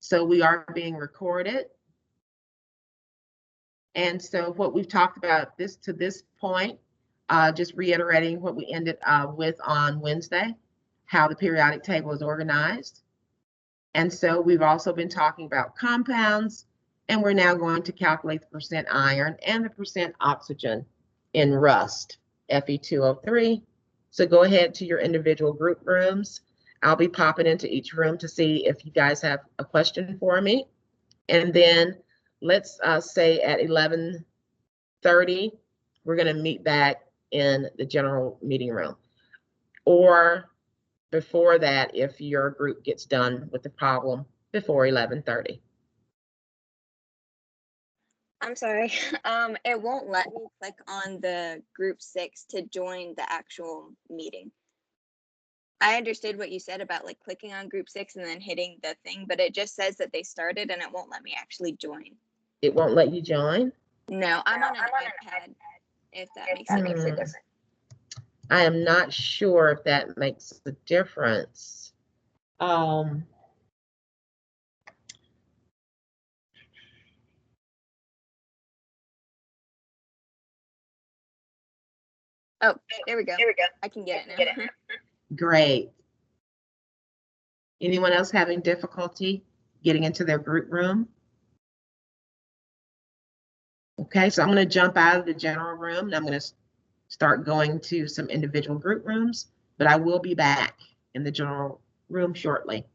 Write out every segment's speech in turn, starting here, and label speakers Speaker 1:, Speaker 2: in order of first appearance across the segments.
Speaker 1: So we are being recorded. And so what we've talked about to this point, just reiterating what we ended with on Wednesday, how the periodic table is organized. And so we've also been talking about compounds, and we're now going to calculate the percent iron and the percent oxygen in rust, Fe2O3. So go ahead to your individual group rooms. I'll be popping into each room to see if you guys have a question for me. And then let's say at 11:30, we're going to meet back in the general meeting room. Or before that, if your group gets done with the problem before 11:30.
Speaker 2: I'm sorry. It won't let me click on the group 6 to join the actual meeting. I understood what you said about like clicking on group 6 and then hitting the thing, but it just says that they started and it won't let me actually join.
Speaker 1: It won't let you join?
Speaker 2: No, I'm on an iPad, if that makes a difference.
Speaker 1: I am not sure if that makes a difference.
Speaker 2: Oh, there we go. I can get it now.
Speaker 1: Great. Anyone else having difficulty getting into their group room? Okay, so I'm going to jump out of the general room and I'm going to start going to some individual group rooms, but I will be back in the general room shortly.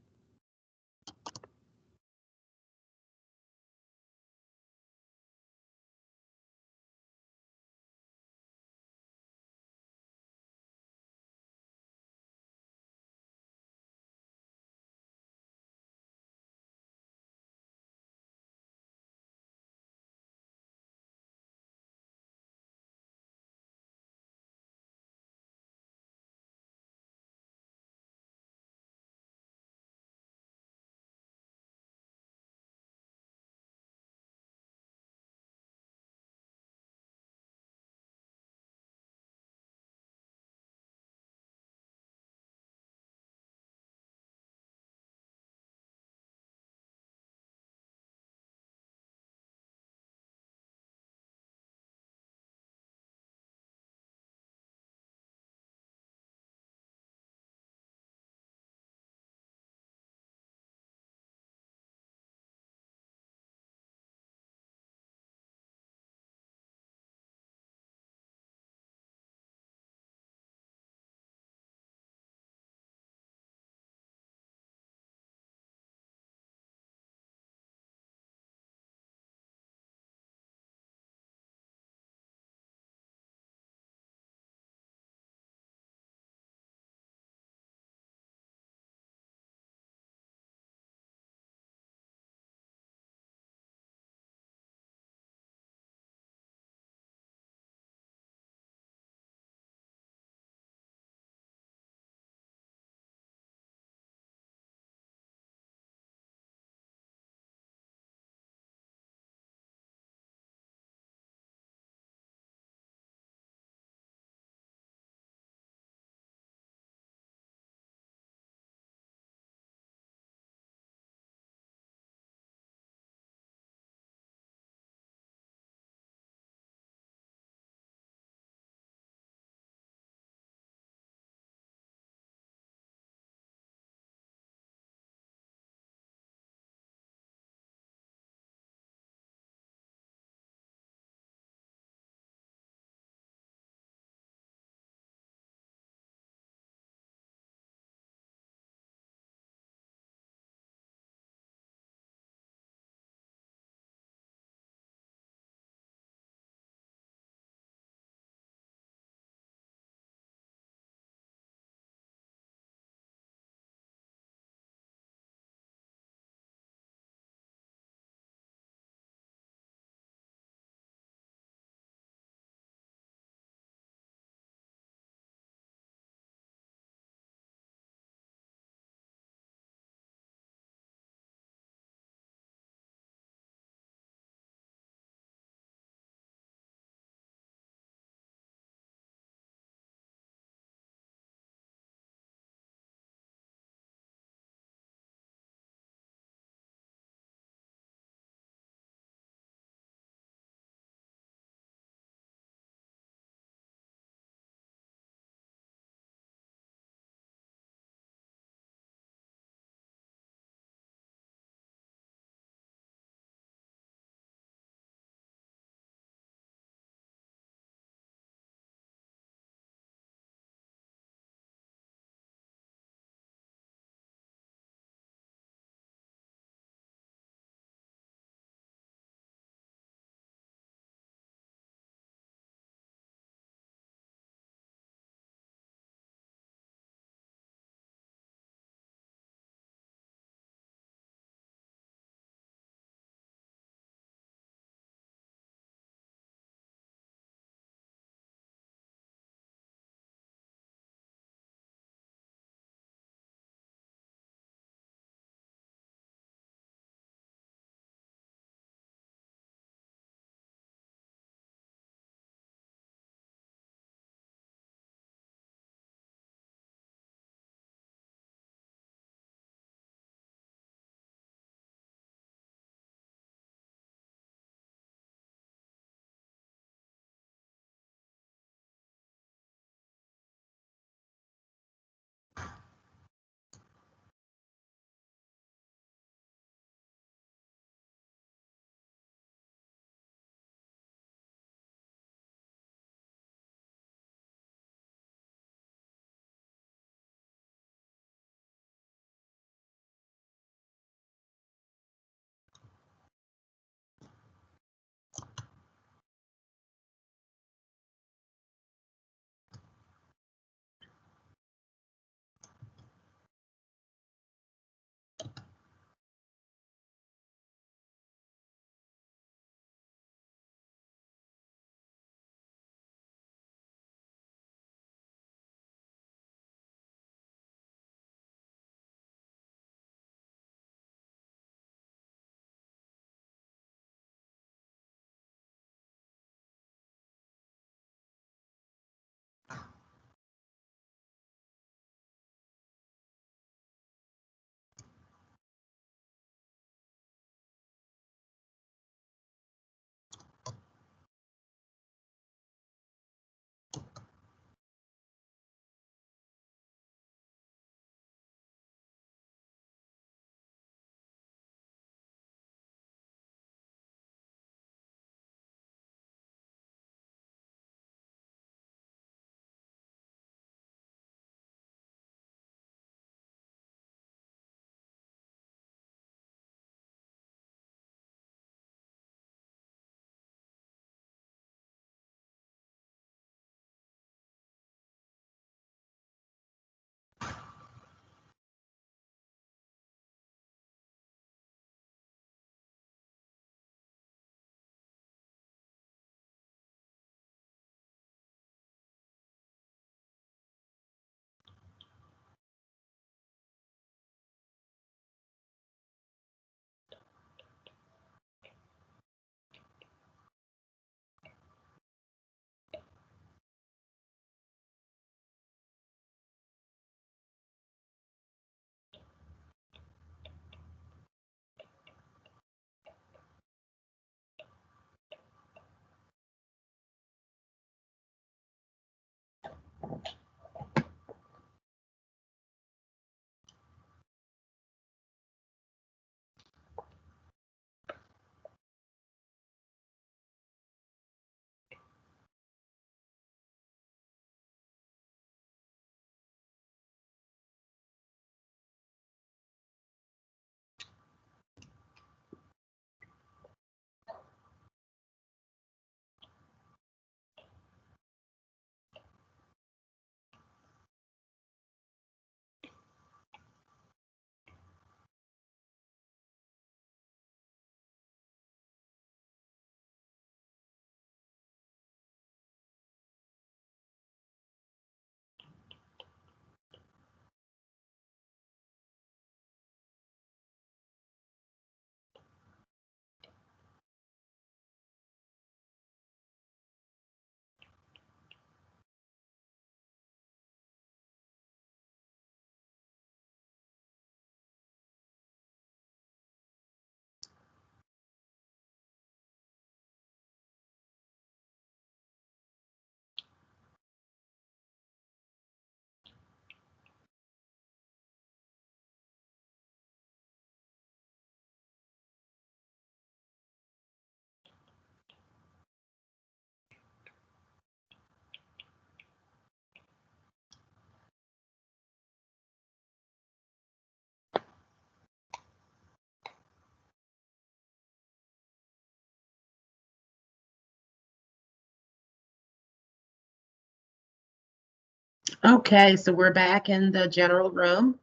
Speaker 1: Okay, so we're back in the general room.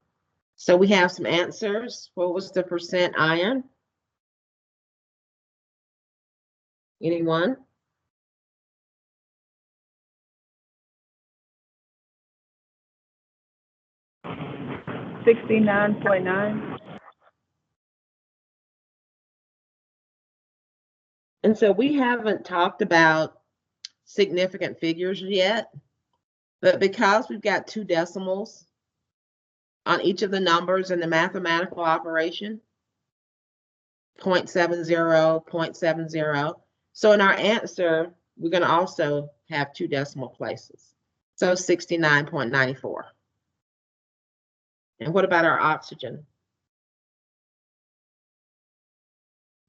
Speaker 1: So we have some answers. What was the percent iron? Anyone?
Speaker 3: $69.9.
Speaker 1: And so we haven't talked about significant figures yet, but because we've got two decimals on each of the numbers in the mathematical operation, 0.70, 0.70. So in our answer, we're going to also have two decimal places. So 69.94. And what about our oxygen?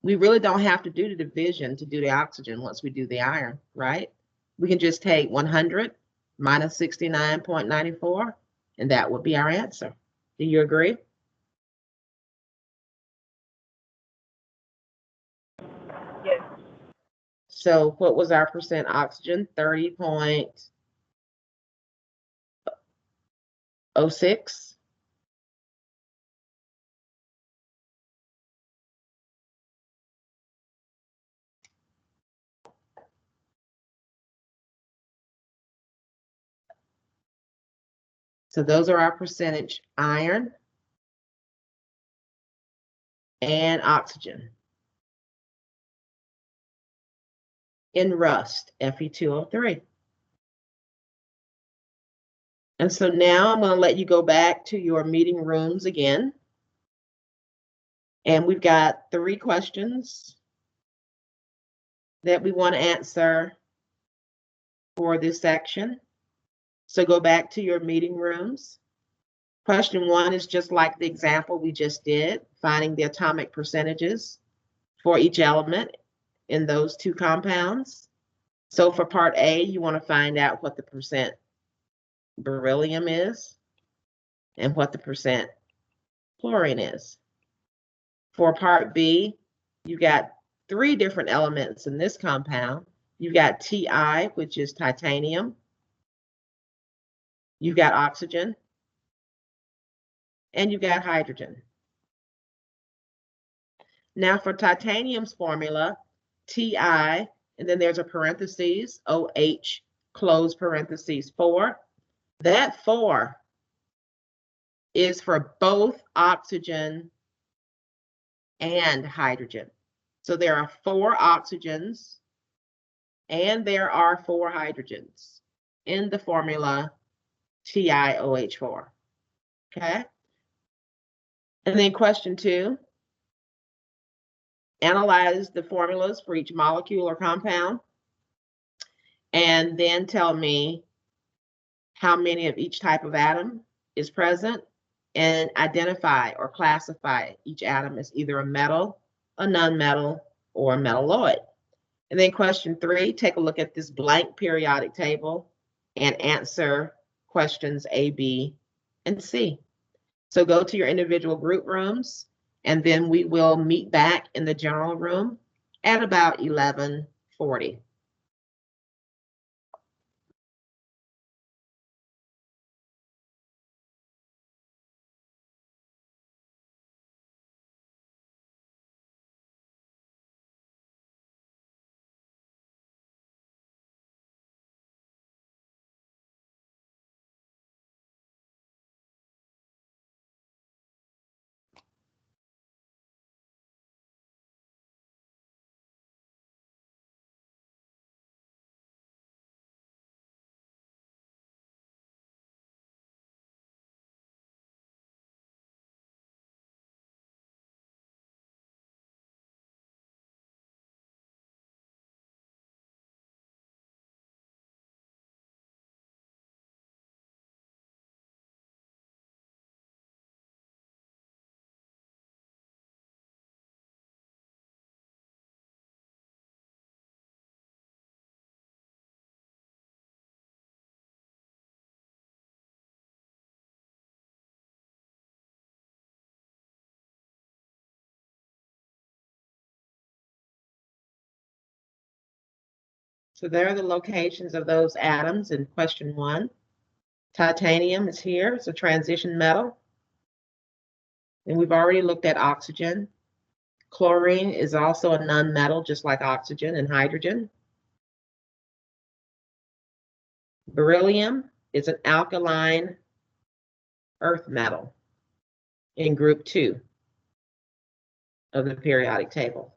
Speaker 1: We really don't have to do the division to do the oxygen once we do the iron, right? We can just take 100 minus 69.94, and that would be our answer. Do you agree?
Speaker 3: Yes.
Speaker 1: So what was our percent oxygen? 30.06. So those are our percentage iron and oxygen in rust, Fe2O3. And so now I'm going to let you go back to your meeting rooms again. And we've got 3 questions that we want to answer for this section. So go back to your meeting rooms. Question 1 is just like the example we just did, finding the atomic percentages for each element in those 2 compounds. So for part A, you want to find out what the percent beryllium is and what the percent chlorine is. For part B, you got 3 different elements in this compound. You got Ti, which is titanium. You've got oxygen. And you've got hydrogen. Now for titanium's formula, Ti, and then there's a parentheses, OH, close parentheses, 4. That 4 is for both oxygen and hydrogen. So there are 4 oxygens and there are 4 hydrogens in the formula TiOH4. Okay? And then question 2, analyze the formulas for each molecule or compound and then tell me how many of each type of atom is present and identify or classify each atom as either a metal, a nonmetal, or a metalloid. And then question 3, take a look at this blank periodic table and answer questions A, B, and C. So go to your individual group rooms, and then we will meet back in the general room at about 11:40. So there are the locations of those atoms in question 1. Titanium is here. It's a transition metal. And we've already looked at oxygen. Chlorine is also a nonmetal, just like oxygen and hydrogen. Beryllium is an alkaline earth metal in group 2 of the periodic table.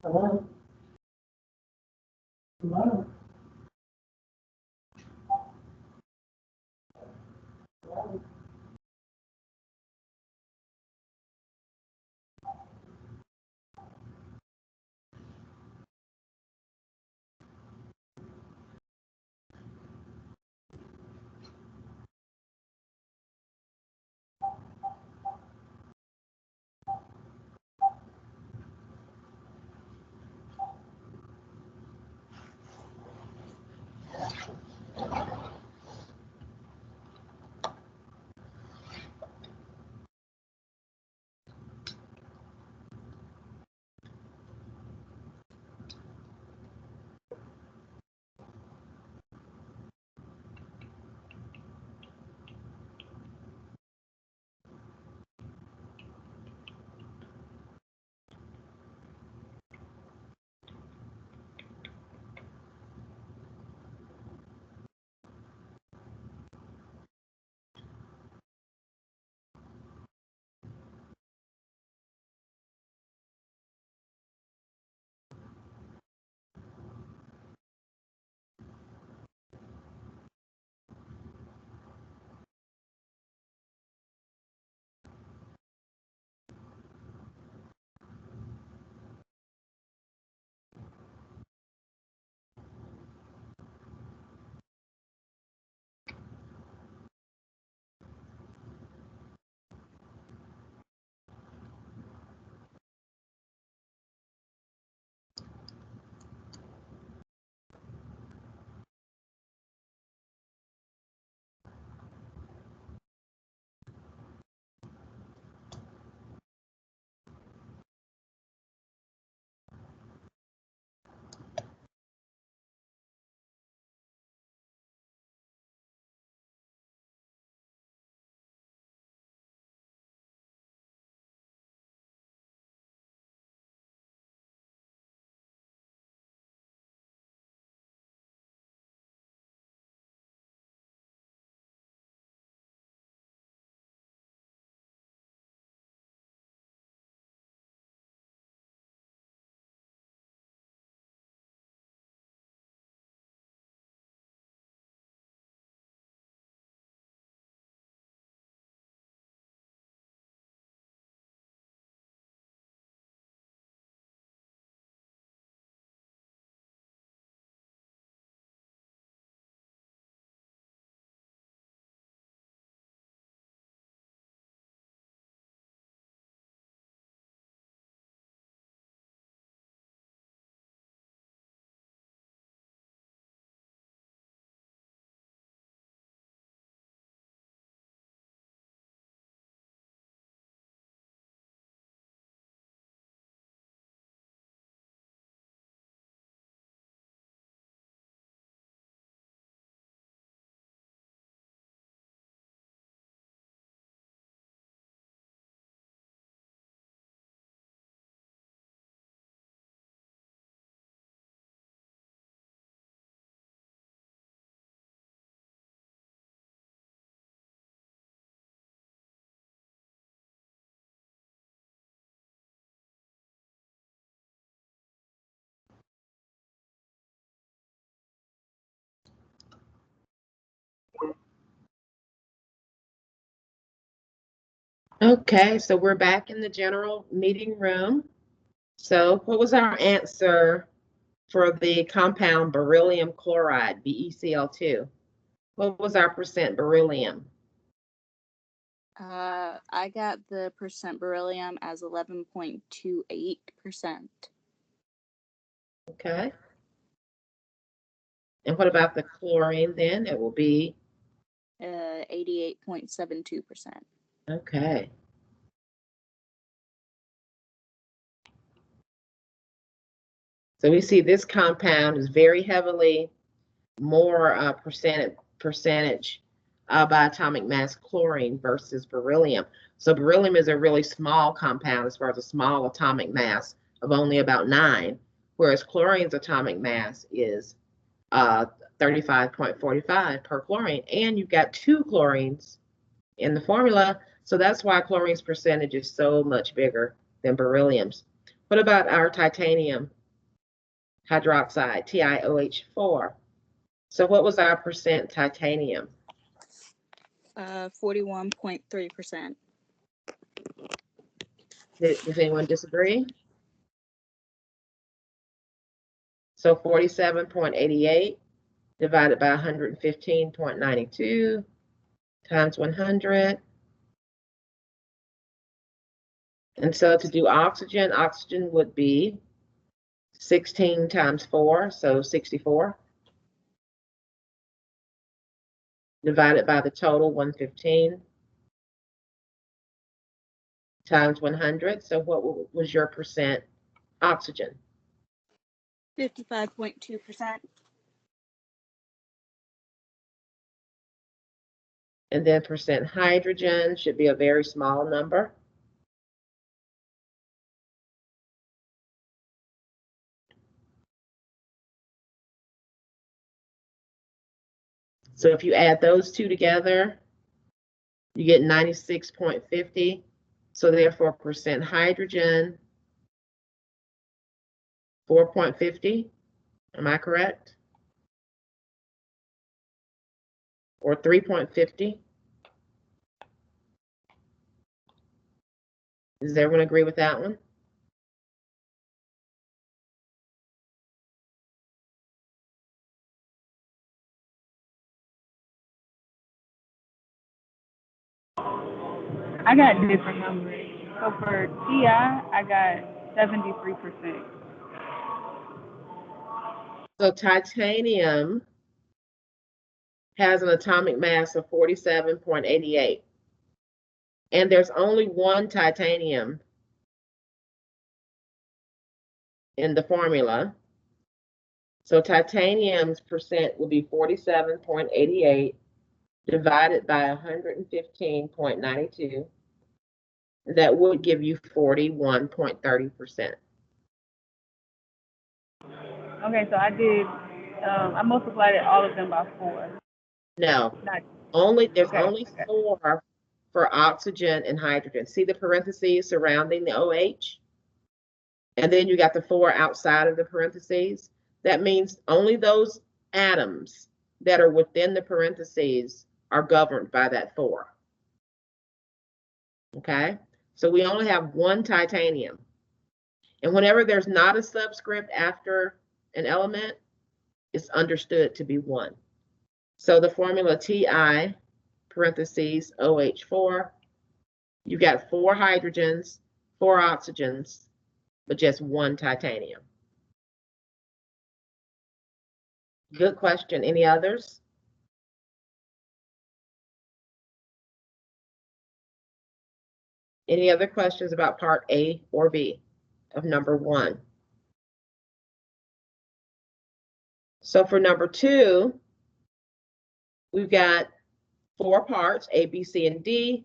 Speaker 1: Hello? Hello? Okay, so we're back in the general meeting room. So what was our answer for the compound beryllium chloride, BeCl2? What was our percent beryllium?
Speaker 4: I got the percent beryllium as 11.28%.
Speaker 1: Okay. And what about the chlorine then? It will be
Speaker 4: 88.72%.
Speaker 1: okay. So we see this compound is very heavily more percentage by atomic mass chlorine versus beryllium. So beryllium is a really small compound as far as a small atomic mass of only about 9, whereas chlorine's atomic mass is 35.45 per chlorine, and you've got 2 chlorines in the formula, so that's why chlorine's percentage is so much bigger than beryllium's. What about our titanium hydroxide, TiOH4? So what was our percent titanium?
Speaker 4: 41.3%.
Speaker 1: Does anyone disagree? So 47.88 divided by 115.92 times 100. And so to do oxygen, oxygen would be 16 times 4, so 64. Divided by the total, 115 times 100. So what was your percent oxygen?
Speaker 4: 55.2%.
Speaker 1: And then percent hydrogen should be a very small number. So if you add those two together, you get 96.50. So therefore percent hydrogen, 4.50. Am I correct? Or 3.50? Does everyone agree with that one?
Speaker 3: I got different numbers. So for TI, I got 73%.
Speaker 1: So titanium has an atomic mass of 47.88. And there's only one titanium in the formula. So titanium's percent will be 47.88 divided by 115.92. That would give you 41.30%.
Speaker 3: Okay, so I did, I multiplied all of them by 4.
Speaker 1: No,
Speaker 3: Not,
Speaker 1: there's
Speaker 3: okay,
Speaker 1: only 4 for oxygen and hydrogen. See the parentheses surrounding the OH? And then you got the 4 outside of the parentheses. That means only those atoms that are within the parentheses are governed by that 4. Okay, so we only have one titanium. And whenever there's not a subscript after an element, it's understood to be 1. So the formula Ti parentheses OH4, you've got 4 hydrogens, 4 oxygens, but just 1 titanium. Good question. Any others? Any other questions about part A or B of number 1? So for number 2, we've got 4 parts, A, B, C, and D.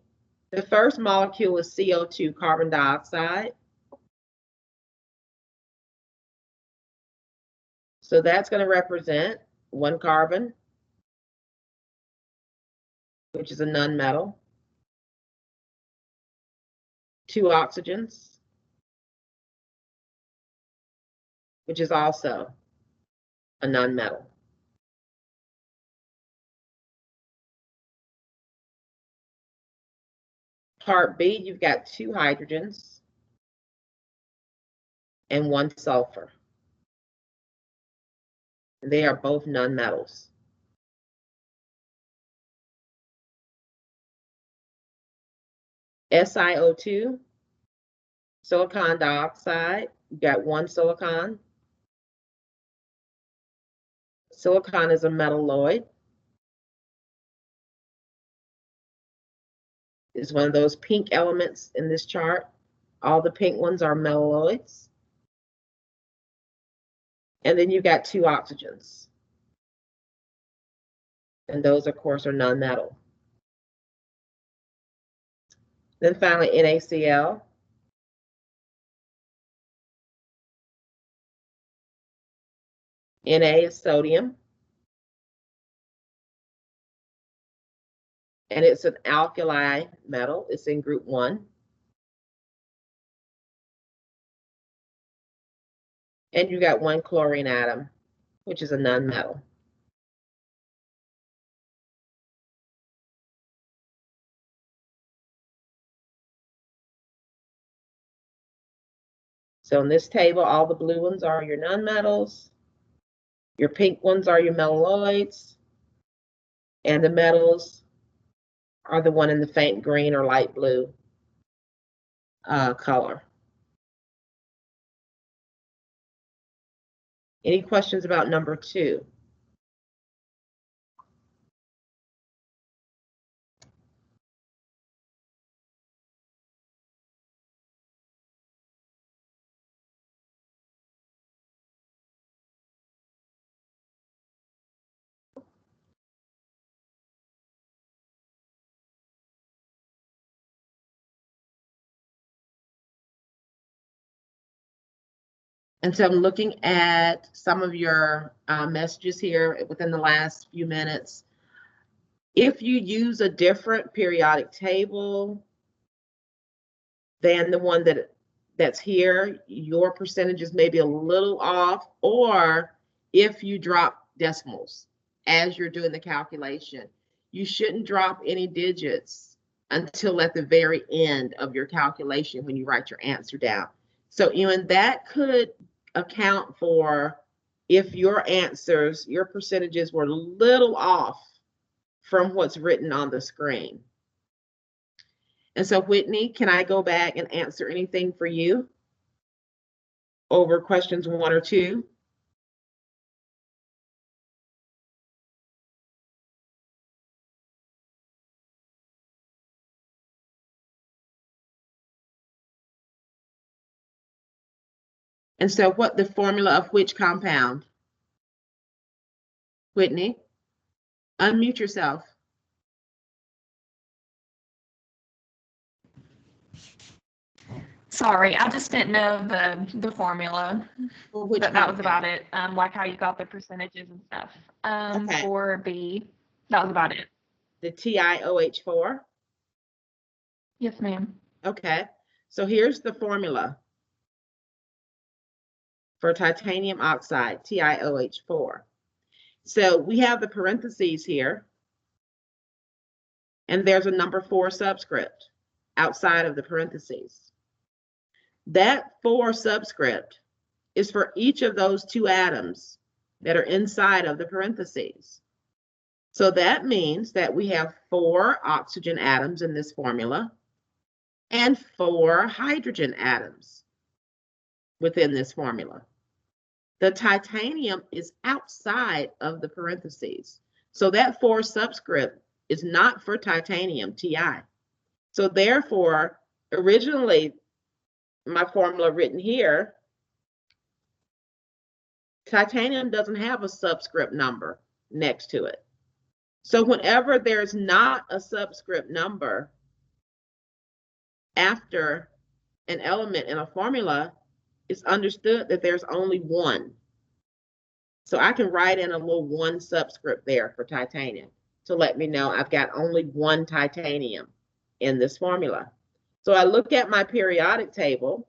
Speaker 1: The first molecule is CO2, carbon dioxide. So that's going to represent 1 carbon, which is a nonmetal, 2 oxygens, which is also a nonmetal. Part B, you've got 2 hydrogens and 1 sulfur. They are both nonmetals. SiO2, silicon dioxide, you've got 1 silicon. Silicon is a metalloid. It's one of those pink elements in this chart. All the pink ones are metalloids. And then you've got 2 oxygens. And those, of course, are nonmetal. Then finally, NaCl. Na is sodium. And it's an alkali metal. It's in group 1. And you got 1 chlorine atom, which is a nonmetal. So in this table, all the blue ones are your nonmetals. Your pink ones are your metalloids. And the metals are the one in the faint green or light blue color. Any questions about number 2? And so I'm looking at some of your messages here within the last few minutes. If you use a different periodic table than the one that's here, your percentages may be a little off, or if you drop decimals as you're doing the calculation, you shouldn't drop any digits until at the very end of your calculation when you write your answer down. So, that could account for if your answers, your percentages were a little off from what's written on the screen. And so, Whitney, can I go back and answer anything for you over questions 1 or 2? And so what the formula of which compound? Whitney, unmute yourself.
Speaker 5: Sorry, I just didn't know the formula.
Speaker 1: For which
Speaker 5: But that was about
Speaker 1: compound?
Speaker 5: it. Like how you got the percentages and stuff.
Speaker 1: Okay.
Speaker 5: For B, that was about it.
Speaker 1: The TiOH4?
Speaker 5: Yes, ma'am.
Speaker 1: Okay. So here's the formula for titanium oxide, TiOH4. So we have the parentheses here, and there's a number 4 subscript outside of the parentheses. That 4 subscript is for each of those 2 atoms that are inside of the parentheses. So that means that we have 4 oxygen atoms in this formula and 4 hydrogen atoms within this formula. The titanium is outside of the parentheses. So that 4 subscript is not for titanium, Ti. So therefore, originally, my formula written here, titanium doesn't have a subscript number next to it. So whenever there's not a subscript number after an element in a formula, it's understood that there's only one. So I can write in a little 1 subscript there for titanium to let me know I've got only 1 titanium in this formula. So I look at my periodic table.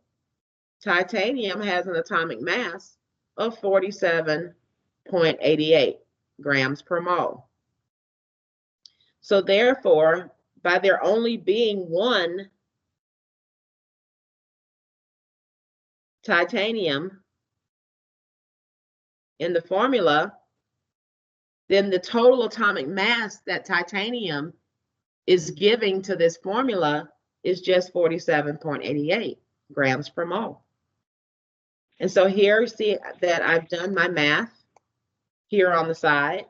Speaker 1: Titanium has an atomic mass of 47.88 grams per mole. So therefore, by there only being one titanium in the formula, then the total atomic mass that titanium is giving to this formula is just 47.88 grams per mole. And so here, see that I've done my math here on the side.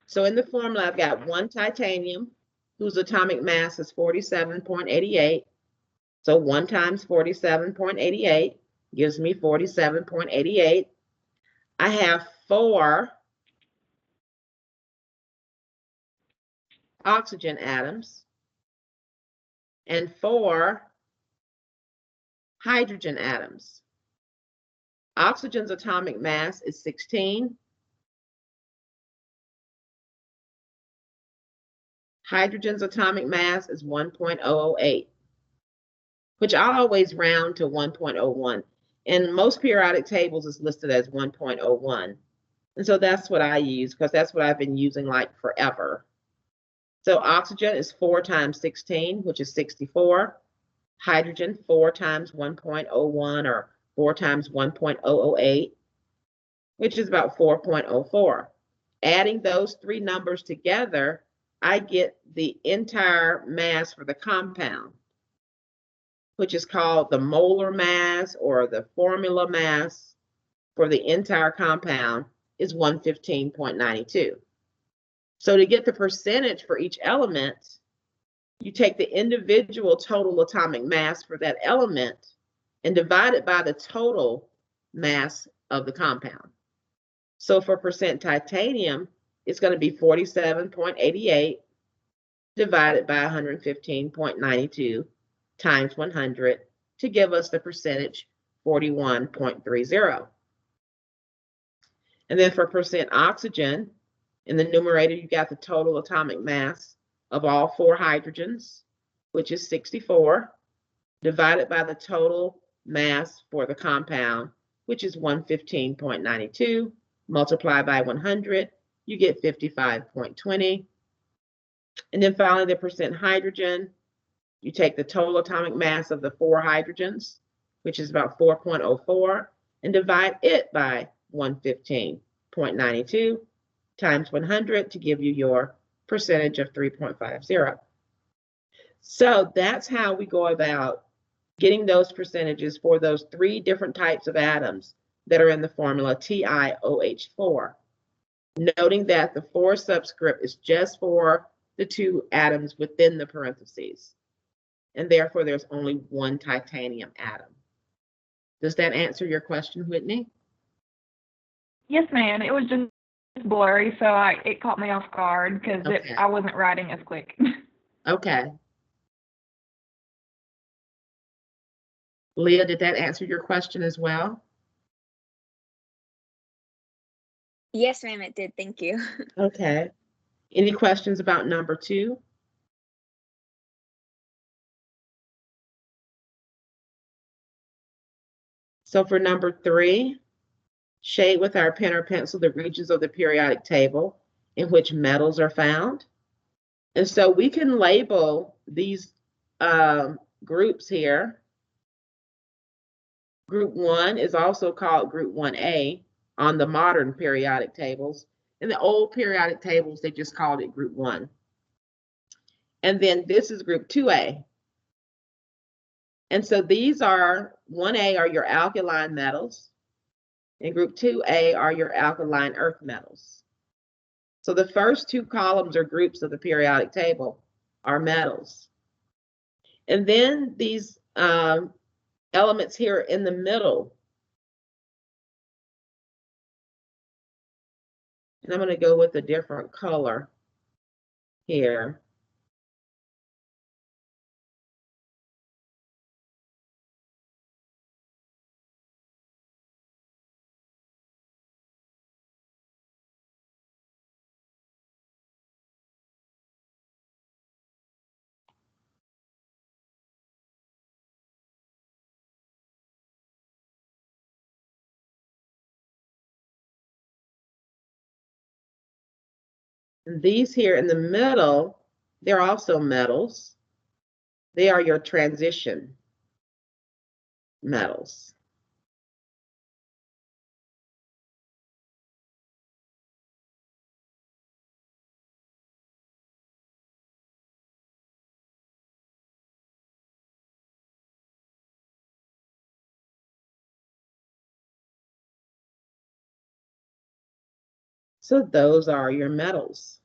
Speaker 1: So in the formula, I've got one titanium whose atomic mass is 47.88. So 1 times 47.88 gives me 47.88. I have 4 oxygen atoms and 4 hydrogen atoms. Oxygen's atomic mass is 16. Hydrogen's atomic mass is 1.008, which I always round to 1.01. In most periodic tables, it's listed as 1.01. And so that's what I use because that's what I've been using like forever. So oxygen is 4 times 16, which is 64. Hydrogen, 4 times 1.01 or 4 times 1.008, which is about 4.04. Adding those 3 numbers together, I get the entire mass for the compound, which is called the molar mass or the formula mass for the entire compound is 115.92. So to get the percentage for each element, you take the individual total atomic mass for that element and divide it by the total mass of the compound. So for percent titanium, it's going to be 47.88 divided by 115.92 times 100 to give us the percentage 41.30. And then for percent oxygen, in the numerator, you got the total atomic mass of all 4 hydrogens, which is 64, divided by the total mass for the compound, which is 115.92, multiplied by 100, you get 55.20. And then finally, the percent hydrogen, you take the total atomic mass of the 4 hydrogens, which is about 4.04, and divide it by 115.92 times 100 to give you your percentage of 3.50. So that's how we go about getting those percentages for those 3 different types of atoms that are in the formula TiOH4. Noting that the 4 subscript is just for the 2 atoms within the parentheses. And therefore, there's only 1 titanium atom. Does that answer your question, Whitney?
Speaker 5: Yes, ma'am. It was just blurry, so it caught me off guard because
Speaker 1: Okay.
Speaker 5: I wasn't writing as quick.
Speaker 1: Okay. Leah, did that answer your question as well?
Speaker 2: Yes, ma'am, it did. Thank you.
Speaker 1: Okay. Any questions about number 2? So for number 3, shade with our pen or pencil the regions of the periodic table in which metals are found. And so we can label these groups here. Group 1 is also called Group 1A on the modern periodic tables. In the old periodic tables, they just called it Group 1. And then this is Group 2A. And so these are, 1A are your alkaline metals, and Group 2A are your alkaline earth metals. So the first 2 columns or groups of the periodic table are metals. And then these elements here in the middle, and I'm going to go with a different color here. And these here in the middle, they're also metals. They are your transition metals. So those are your metals.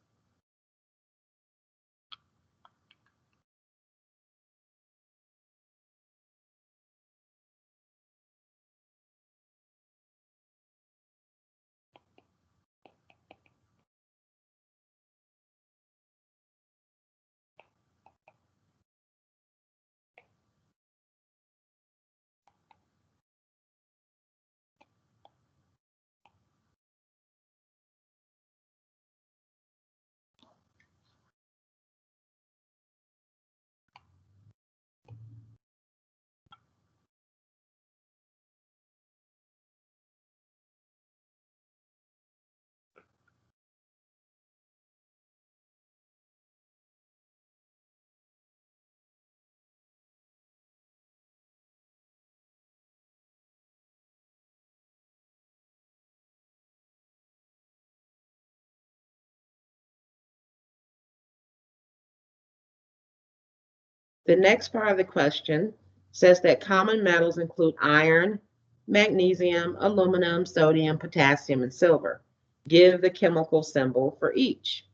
Speaker 1: The next part of the question says that common metals include iron, magnesium, aluminum, sodium, potassium, and silver. Give the chemical symbol for each.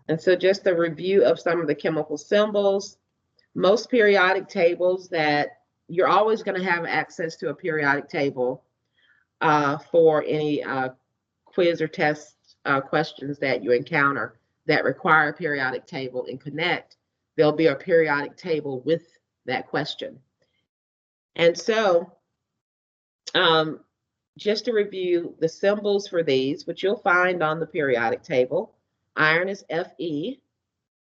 Speaker 1: And so just a review of some of the chemical symbols. Most periodic tables that you're always going to have access to a periodic table for any quiz or test questions that you encounter that require a periodic table in Connect. There'll be a periodic table with that question. And so just to review the symbols for these, which you'll find on the periodic table, iron is Fe,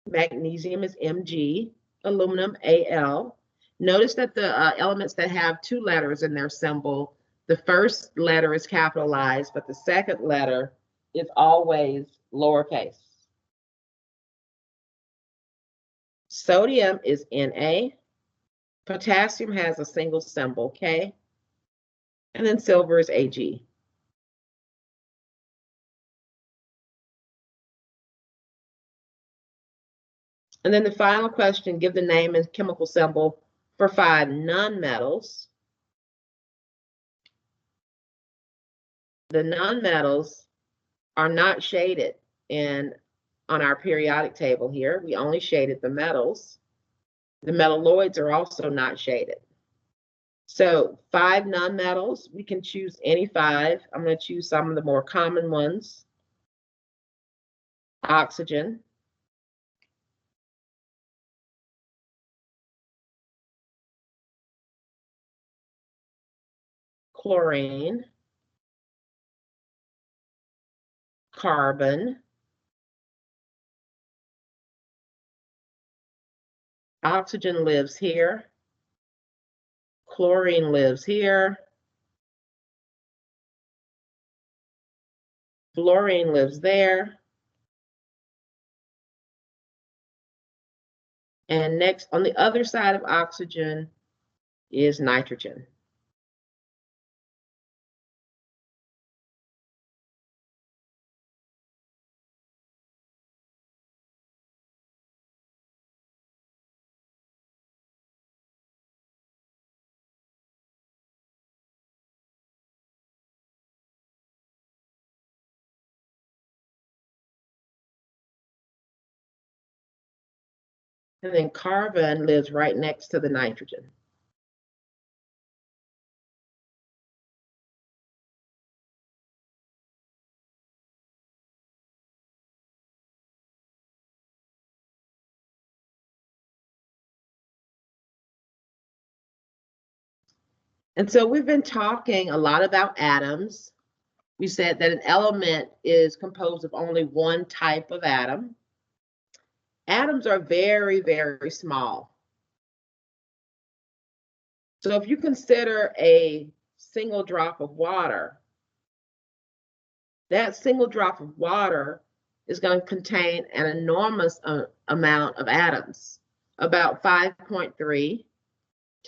Speaker 1: magnesium is Mg, aluminum Al. Notice that the elements that have two letters in their symbol, the first letter is capitalized, but the second letter is always lowercase. Sodium is Na. Potassium has a single symbol, K. And then silver is Ag. And then the final question, give the name and chemical symbol for 5 nonmetals. The nonmetals are not shaded on our periodic table here. We only shaded the metals. The metalloids are also not shaded. So 5 nonmetals, we can choose any 5. I'm going to choose some of the more common ones. Oxygen, chlorine, carbon, oxygen lives here, chlorine lives here, fluorine lives there, and next on the other side of oxygen is nitrogen. And then carbon lives right next to the nitrogen. And so we've been talking a lot about atoms. We said that an element is composed of only one type of atom. Atoms are very, very small. So if you consider a single drop of water, that single drop of water is going to contain an enormous amount of atoms, about 5.3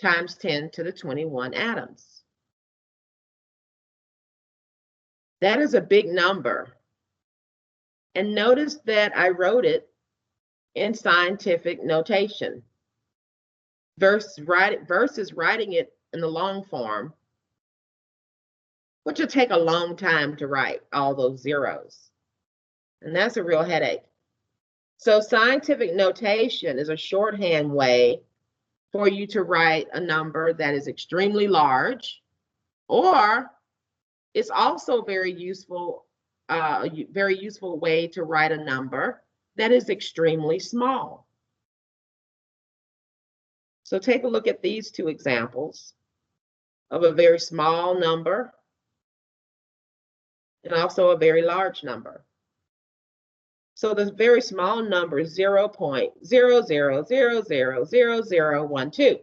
Speaker 1: times 10 to the 21 atoms. That is a big number. And notice that I wrote it in scientific notation versus writing it in the long form, which will take a long time to write all those zeros. And that's a real headache. So scientific notation is a shorthand way for you to write a number that is extremely large, or it's also very useful way to write a number that is extremely small. So take a look at these two examples of a very small number and also a very large number. So the very small number is 0.00000012.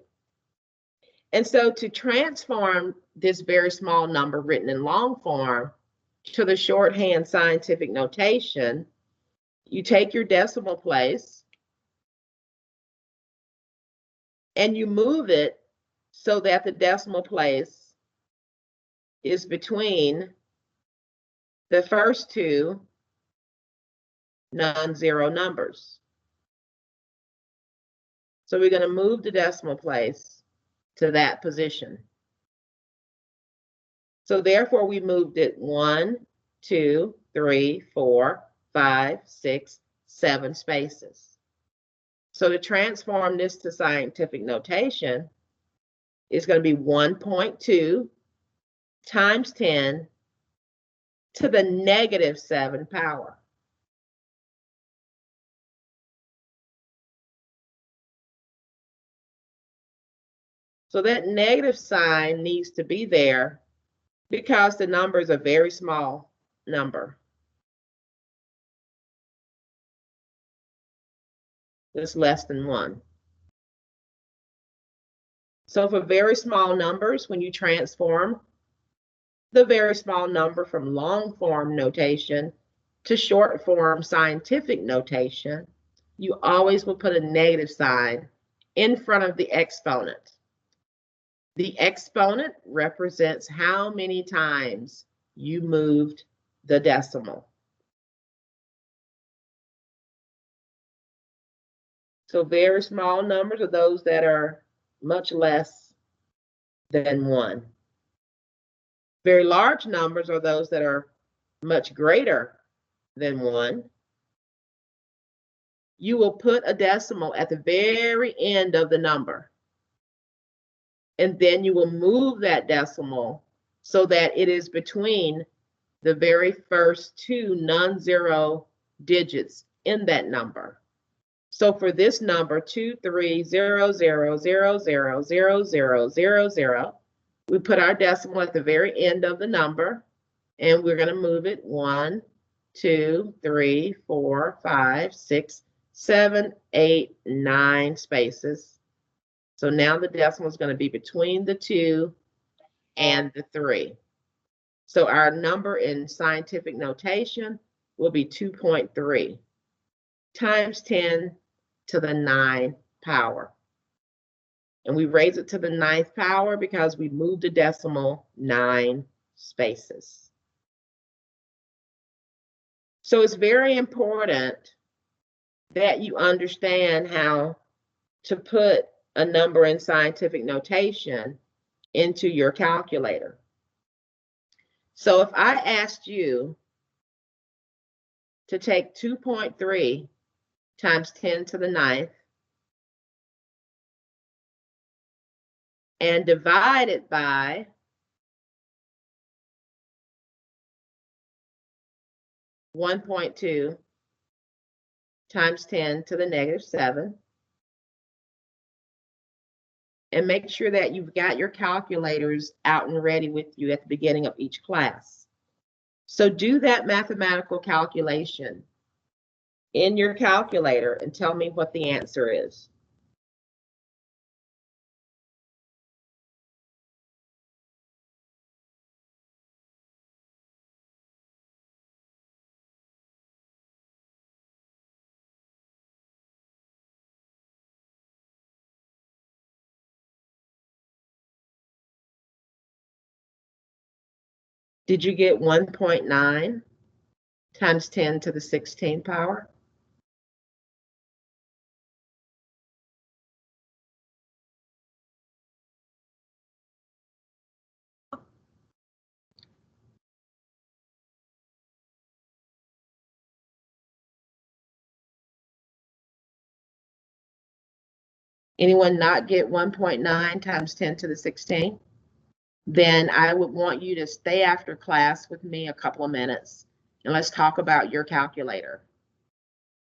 Speaker 1: And so to transform this very small number written in long form to the shorthand scientific notation, you take your decimal place and you move it so that the decimal place is between the first two non-zero numbers. So we're going to move the decimal place to that position. So therefore we moved it 1, 2, 3, 4, 5, 6, 7 spaces. So to transform this to scientific notation, it's going to be 1.2 times 10 to the negative 7 power. So that negative sign needs to be there because the number is a very small number. It's less than 1. So for very small numbers, when you transform the very small number from long form notation to short form scientific notation, you always will put a negative sign in front of the exponent. The exponent represents how many times you moved the decimal. So very small numbers are those that are much less than 1. Very large numbers are those that are much greater than 1. You will put a decimal at the very end of the number. And then you will move that decimal so that it is between the very first two non-zero digits in that number. So for this number, 2300000000, we put our decimal at the very end of the number, and we're going to move it 1, 2, 3, 4, 5, 6, 7, 8, 9 spaces. So now the decimal is going to be between the 2 and the 3. So our number in scientific notation will be 2.3 times 10 to the 9 power. And we raise it to the 9th power because we moved the decimal 9 spaces. So it's very important that you understand how to put a number in scientific notation into your calculator. So if I asked you to take 2.3 times 10 to the 9th and divide it by 1.2 times 10 to the negative 7, and make sure that you've got your calculators out and ready with you at the beginning of each class. So do that mathematical calculation in your calculator and tell me what the answer is. Did you get 1.9 times 10 to the 16th power? Anyone not get 1.9 times 10 to the 16th? Then I would want you to stay after class with me a couple of minutes and let's talk about your calculator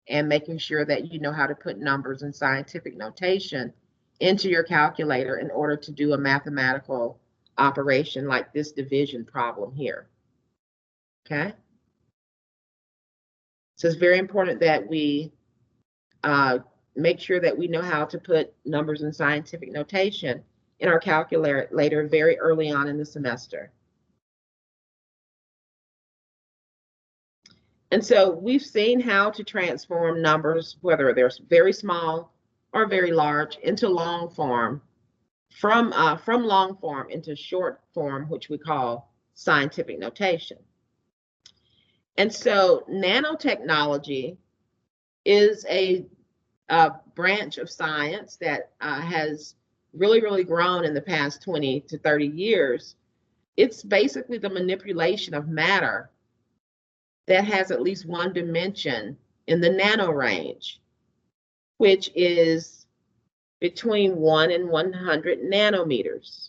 Speaker 1: and making sure that you know how to put numbers and scientific notation into your calculator in order to do a mathematical operation like this division problem here. Okay? So it's very important that we make sure that we know how to put numbers and scientific notation in our calculator very early on in the semester. And so we've seen how to transform numbers, whether they're very small or very large, into long form, from long form into short form, which we call scientific notation. And so nanotechnology is a branch of science that has really grown in the past 20 to 30 years. It's basically the manipulation of matter that has at least one dimension in the nano range, which is between 1 and 100 nanometers.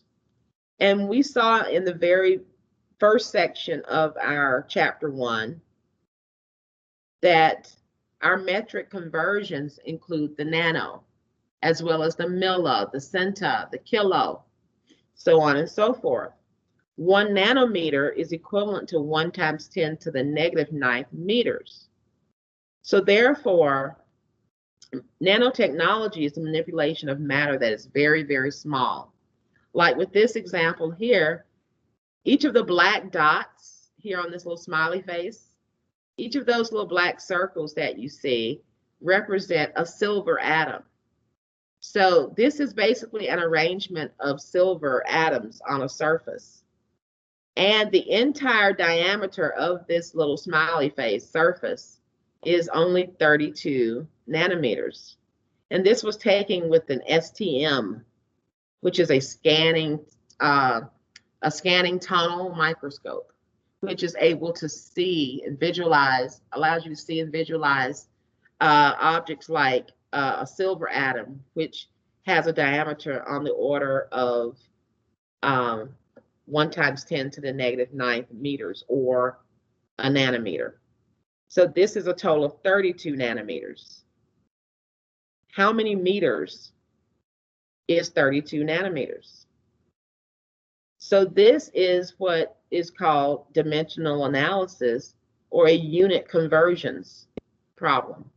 Speaker 1: And we saw in the very first section of our chapter 1 that our metric conversions include the nano, as well as the milli, the centa, the kilo, so on and so forth. 1 nanometer is equivalent to 1 times 10 to the negative 9th meters. So therefore, nanotechnology is the manipulation of matter that is very small. Like with this example here, each of the black dots here on this little smiley face, each of those little black circles that you see represent a silver atom. So this is basically an arrangement of silver atoms on a surface. And the entire diameter of this little smiley face surface is only 32 nanometers. And this was taken with an STM, which is a scanning tunnel microscope, which is able to see and visualize, allows you to see and visualize objects like a silver atom, which has a diameter on the order of 1 times 10 to the negative 9th meters, or a nanometer. So this is a total of 32 nanometers. How many meters is 32 nanometers? So this is what is called dimensional analysis, or a unit conversions problem.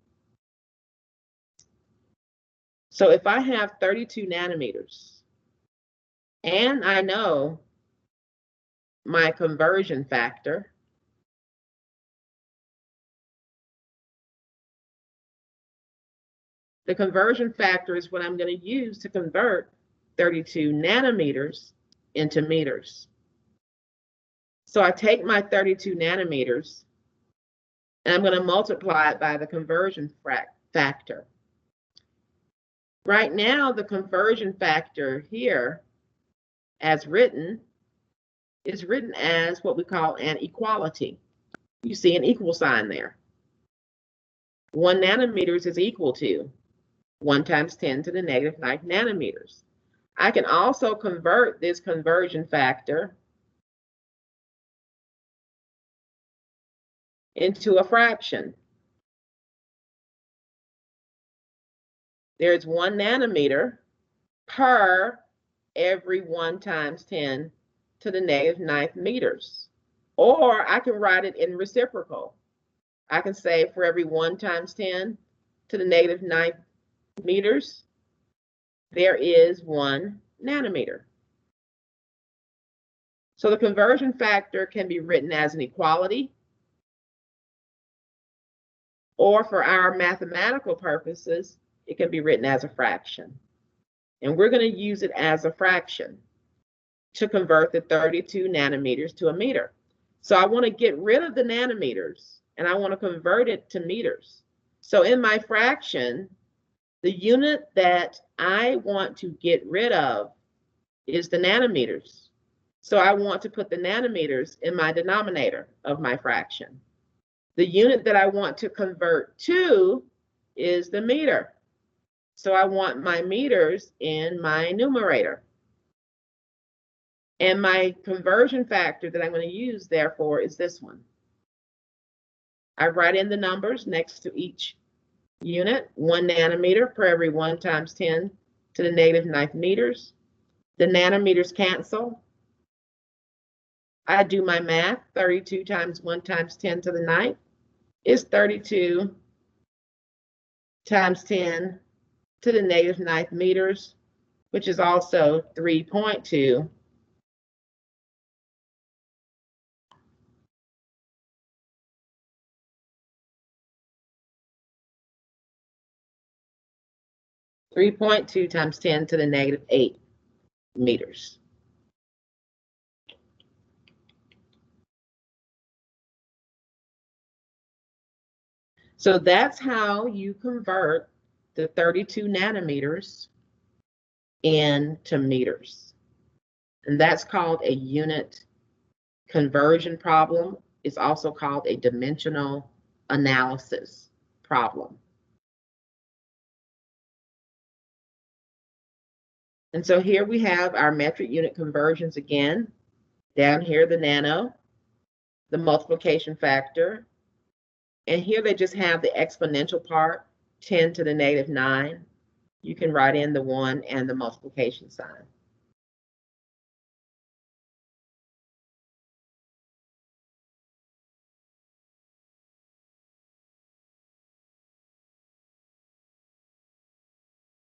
Speaker 1: So if I have 32 nanometers and I know my conversion factor, the conversion factor is what I'm going to use to convert 32 nanometers into meters. So I take my 32 nanometers and I'm going to multiply it by the conversion factor. Right now, the conversion factor here, as written, is written as what we call an equality. You see an equal sign there. 1 nanometers is equal to 1 times 10 to the negative 9 nanometers. I can also convert this conversion factor into a fraction. There's 1 nanometer per every 1 times 10 to the negative 9th meters. Or I can write it in reciprocal. I can say for every 1 times 10 to the negative 9th meters, there is 1 nanometer. So the conversion factor can be written as an equality, or for our mathematical purposes, it can be written as a fraction. And we're going to use it as a fraction to convert the 32 nanometers to a meter. So I want to get rid of the nanometers and I want to convert it to meters. So in my fraction, the unit that I want to get rid of is the nanometers. So I want to put the nanometers in my denominator of my fraction. The unit that I want to convert to is the meter. So I want my meters in my numerator. And my conversion factor that I'm going to use, therefore, is this one. I write in the numbers next to each unit, 1 nanometer for every 1 times 10 to the negative 9th meters. The nanometers cancel. I do my math. 32 times 1 times 10 to the 9th is 32 times 10 to the negative 9th meters, which is also 3.2. (3.2) times 10 to the negative 8 meters. So that's how you convert the 32 nanometers into meters. And that's called a unit conversion problem. It's also called a dimensional analysis problem. And so here we have our metric unit conversions again. Down here, the nano, the multiplication factor. And here they just have the exponential part, 10 to the negative 9. You can write in the 1 and the multiplication sign.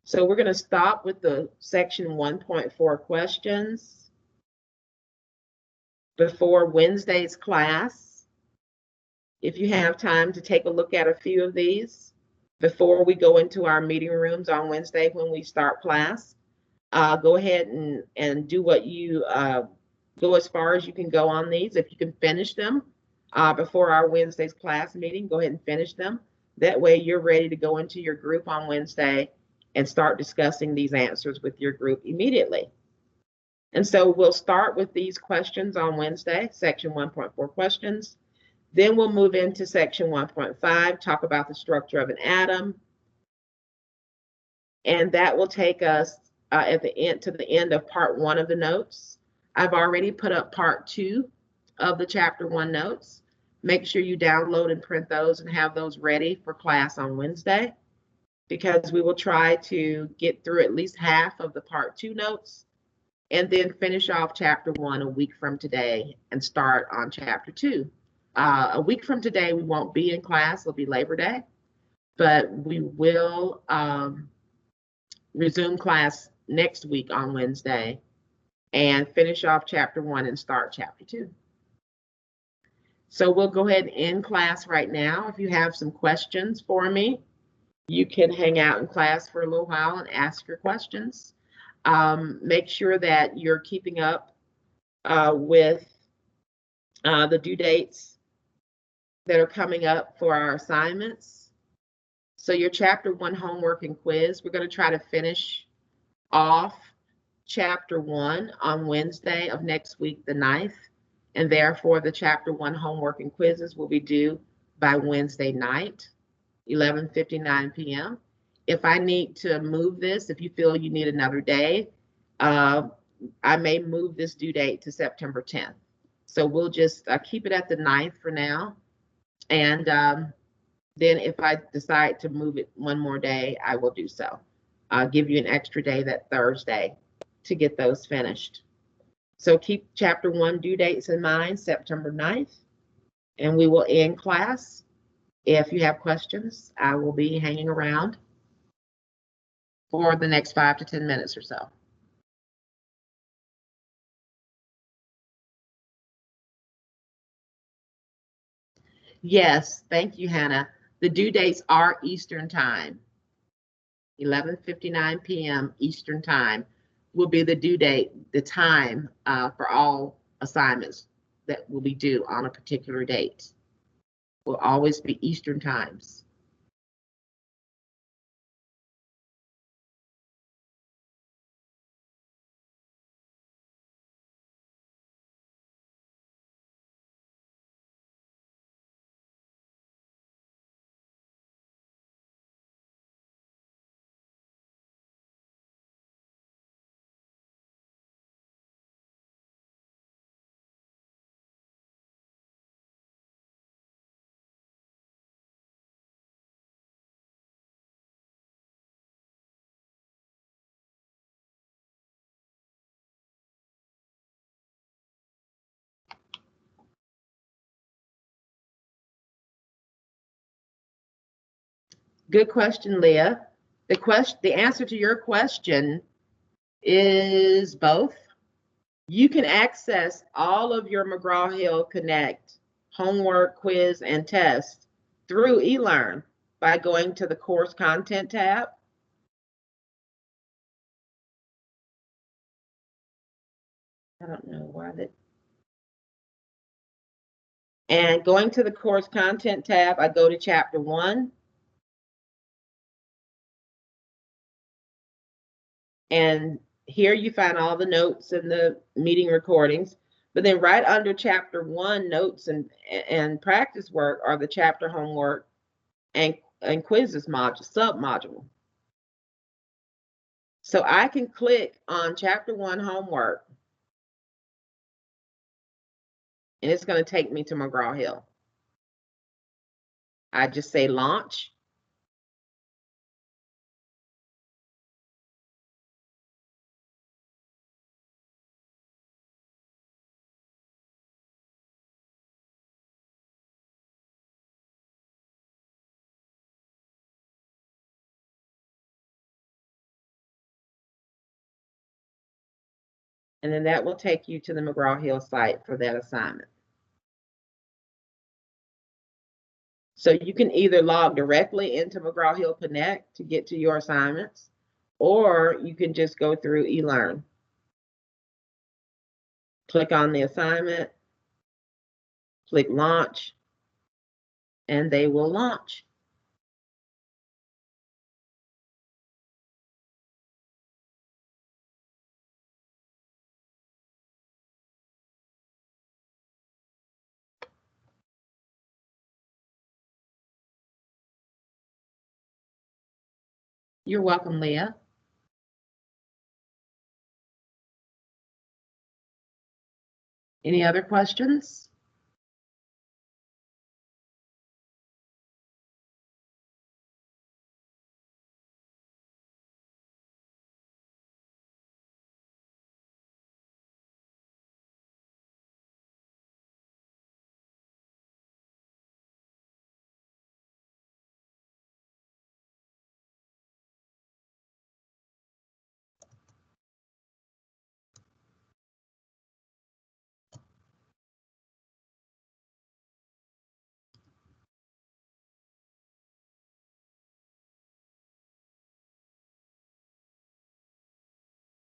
Speaker 1: So we're going to stop with the section 1.4 questions before Wednesday's class. If you have time to take a look at a few of these before we go into our meeting rooms on Wednesday when we start class, go ahead and do what you go as far as you can go on these. If you can finish them before our Wednesday's class meeting, go ahead and finish them. That way you're ready to go into your group on Wednesday and start discussing these answers with your group immediately. And so we'll start with these questions on Wednesday, section 1.4 questions. Then we'll move into section 1.5, talk about the structure of an atom. And that will take us at the end to the end of part 1 of the notes. I've already put up part 2 of the chapter 1 notes. Make sure you download and print those and have those ready for class on Wednesday, because we will try to get through at least half of the part 2 notes and then finish off chapter 1 a week from today and start on chapter 2. A week from today, we won't be in class. It'll be Labor Day, but we will resume class next week on Wednesday and finish off chapter 1 and start chapter 2. So we'll go ahead and end class right now. If you have some questions for me, you can hang out in class for a little while and ask your questions. Make sure that you're keeping up with the due dates that are coming up for our assignments. So your chapter 1 homework and quiz, we're going to try to finish off chapter 1 on Wednesday of next week, the 9th. And therefore, the chapter 1 homework and quizzes will be due by Wednesday night, 11:59 p.m. If I need to move this, if you feel you need another day, I may move this due date to September 10th. So we'll just keep it at the 9th for now. And then if I decide to move it one more day, I will do so. I'll give you an extra day that Thursday to get those finished. So keep chapter 1 due dates in mind, September 9th, and we will end class. If you have questions, I will be hanging around for the next 5 to 10 minutes or so. Yes, thank you, Hannah. The due dates are Eastern Time. 11:59 p.m. Eastern Time will be the due date, the time for all assignments that will be due on a particular date. Will always be Eastern times. Good question, Leah. The answer to your question is both. You can access all of your McGraw-Hill Connect homework, quiz, and test through eLearn by going to the course content tab. I don't know why that. And going to the course content tab, I go to chapter 1. And here you find all the notes and the meeting recordings. But then right under chapter 1, notes and practice work, are the chapter homework and quizzes module, sub-module. So I can click on chapter 1 homework, and it's going to take me to McGraw-Hill. I just say launch. And then that will take you to the McGraw-Hill site for that assignment. So you can either log directly into McGraw-Hill Connect to get to your assignments, or you can just go through eLearn. Click on the assignment, click launch, and they will launch. You're welcome, Leah. Any other questions?